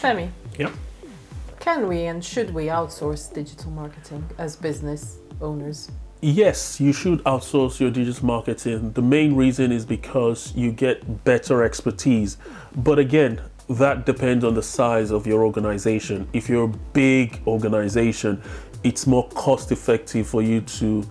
Femi, Yeah. can we and should we outsource digital marketing as business owners? Yes, you should outsource your digital marketing. The main reason is because you get better expertise. But again, that depends on the size of your organization. If you're a big organization, it's more cost effective for you to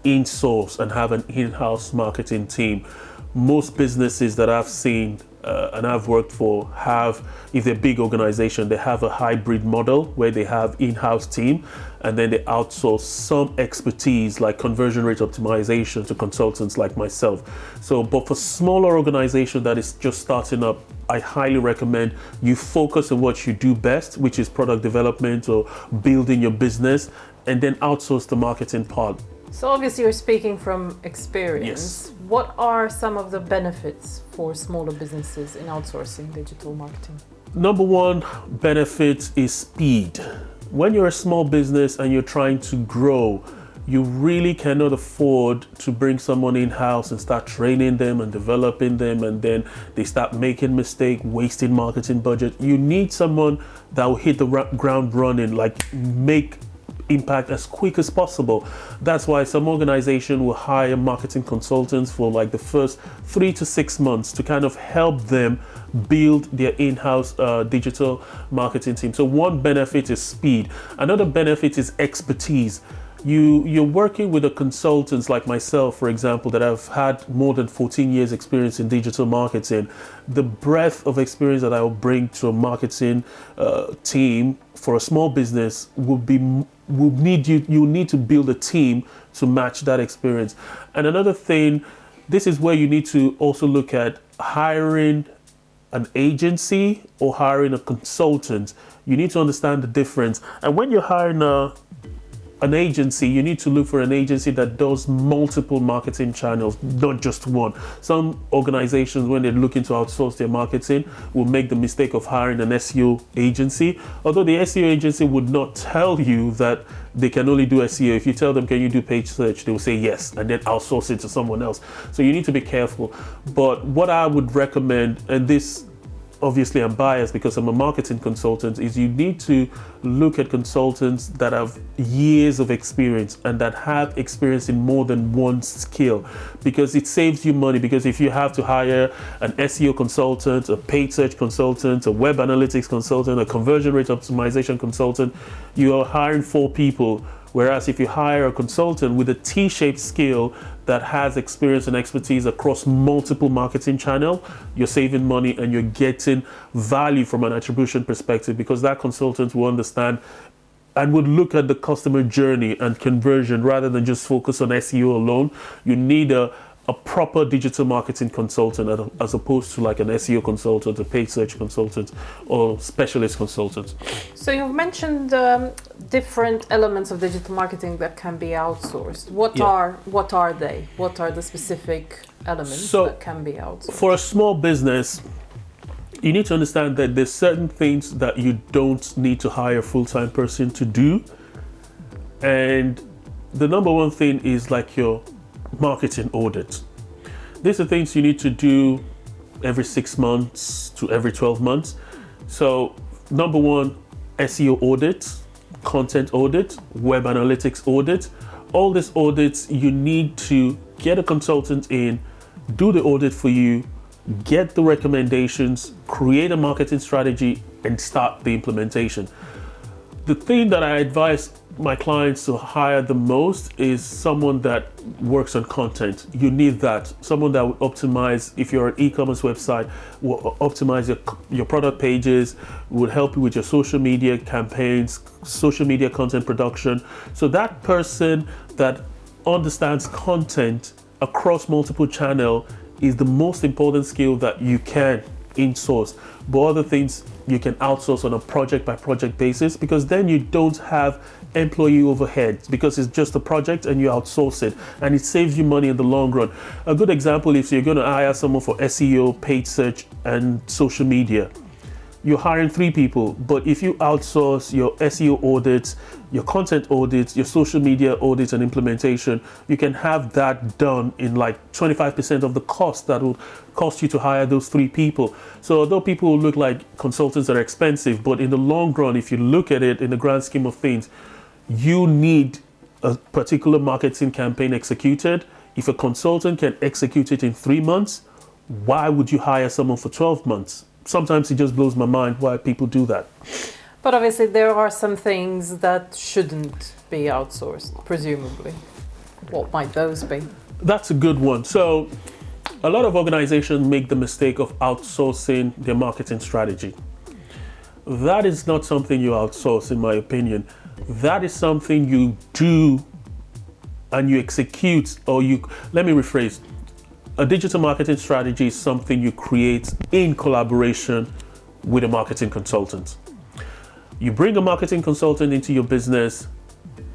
in-source and have an in-house marketing team. Most businesses that I've seen and I've worked for have, if they're a big organization, they have a hybrid model where they have in-house team and then they outsource some expertise like conversion rate optimization to consultants like myself. So, but for smaller organization that is just starting up, I highly recommend you focus on what you do best, which is product development or building your business, and then outsource the marketing part. So obviously you're speaking from experience. Yes. What are some of the benefits for smaller businesses in outsourcing digital marketing? Number one benefit is speed. When you're a small business and you're trying to grow, you really cannot afford to bring someone in-house and start training them and developing them, and then they start making mistakes, wasting marketing budget. You need someone that will hit the ground running, like make impact as quick as possible. That's why some organization will hire marketing consultants for like the first 3 to 6 months to kind of help them build their in-house digital marketing team. So one benefit is speed. Another benefit is expertise. You're working with a consultants like myself, for example, that have had more than 14 years experience in digital marketing. The breadth of experience that I will bring to a marketing team for a small business you need to build a team to match that experience. And another thing, this is where you need to also look at hiring an agency or hiring a consultant. You need to understand the difference. And when you're hiring an agency, you need to look for an agency that does multiple marketing channels, not just one. Some organizations, when they're looking to outsource their marketing, will make the mistake of hiring an SEO agency. Although the SEO agency would not tell you that they can only do SEO. If you tell them, can you do page search? They will say yes, and then outsource it to someone else. So you need to be careful. But what I would recommend, and this obviously I'm biased because I'm a marketing consultant, is you need to look at consultants that have years of experience and that have experience in more than one skill, because it saves you money. Because if you have to hire an SEO consultant, a paid search consultant, a web analytics consultant, a conversion rate optimization consultant, you are hiring 4 people. Whereas if you hire a consultant with a T-shaped skill that has experience and expertise across multiple marketing channels, you're saving money and you're getting value from an attribution perspective, because that consultant will understand and would look at the customer journey and conversion rather than just focus on SEO alone. You need a proper digital marketing consultant as opposed to like an SEO consultant, a paid search consultant, or specialist consultant. So you've mentioned different elements of digital marketing that can be outsourced. What are they? What are the specific elements that can be outsourced? For a small business, you need to understand that there's certain things that you don't need to hire a full-time person to do. And the number one thing is like your marketing audit. These are things you need to do every 6 months to every 12 months. So number one, SEO audit, content audit, web analytics audit. All these audits, you need to get a consultant in, do the audit for you, get the recommendations, create a marketing strategy, and start the implementation. The thing that I advise my clients to hire the most is someone that works on content. You need that. Someone that will optimize, if you're an e-commerce website, will optimize your product pages, will help you with your social media campaigns, social media content production. So that person that understands content across multiple channels is the most important skill that you can in-source. But other things you can outsource on a project by project basis, because then you don't have employee overhead, because it's just a project and you outsource it, and it saves you money in the long run. A good example, if you're going to hire someone for SEO, paid search, and social media, you're hiring 3 people, but if you outsource your SEO audits, your content audits, your social media audits and implementation, you can have that done in like 25% of the cost that would cost you to hire those 3 people. So although people will look like consultants that are expensive, but in the long run, if you look at it in the grand scheme of things, you need a particular marketing campaign executed. If a consultant can execute it in 3 months, why would you hire someone for 12 months? Sometimes it just blows my mind why people do that. But obviously there are some things that shouldn't be outsourced, presumably. What might those be? That's a good one. So a lot of organizations make the mistake of outsourcing their marketing strategy. That is not something you outsource, in my opinion. That is something you do and you execute, let me rephrase. A digital marketing strategy is something you create in collaboration with a marketing consultant. You bring a marketing consultant into your business,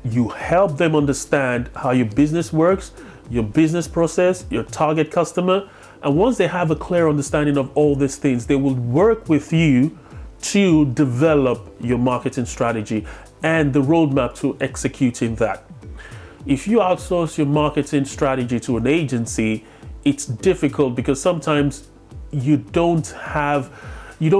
you help them understand how your business works, your business process, your target customer, and once they have a clear understanding of all these things, they will work with you to develop your marketing strategy and the roadmap to executing that. If you outsource your marketing strategy to an agency, it's difficult because sometimes you don't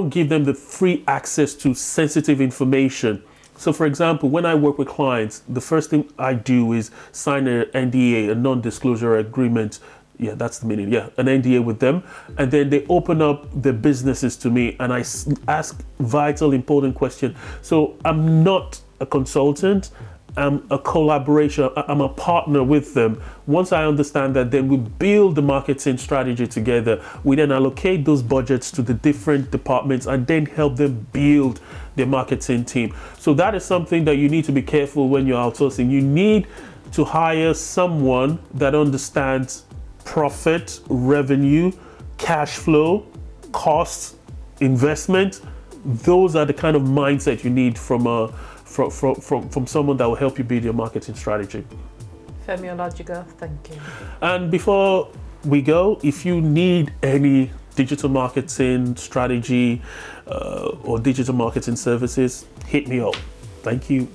give them the free access to sensitive information. So for example, when I work with clients, the first thing I do is sign an NDA, a non-disclosure agreement. Yeah, that's the meaning. Yeah, an NDA with them. And then they open up their businesses to me and I ask vital, important questions. So I'm not a consultant. I'm a collaboration, I'm a partner with them. Once I understand that, then we build the marketing strategy together. We then allocate those budgets to the different departments and then help them build their marketing team. So that is something that you need to be careful when you're outsourcing. You need to hire someone that understands profit, revenue, cash flow, costs, investment. Those are the kind of mindset you need from someone that will help you build your marketing strategy. Femi Olajiga, thank you. And before we go, if you need any digital marketing strategy or digital marketing services, hit me up. Thank you.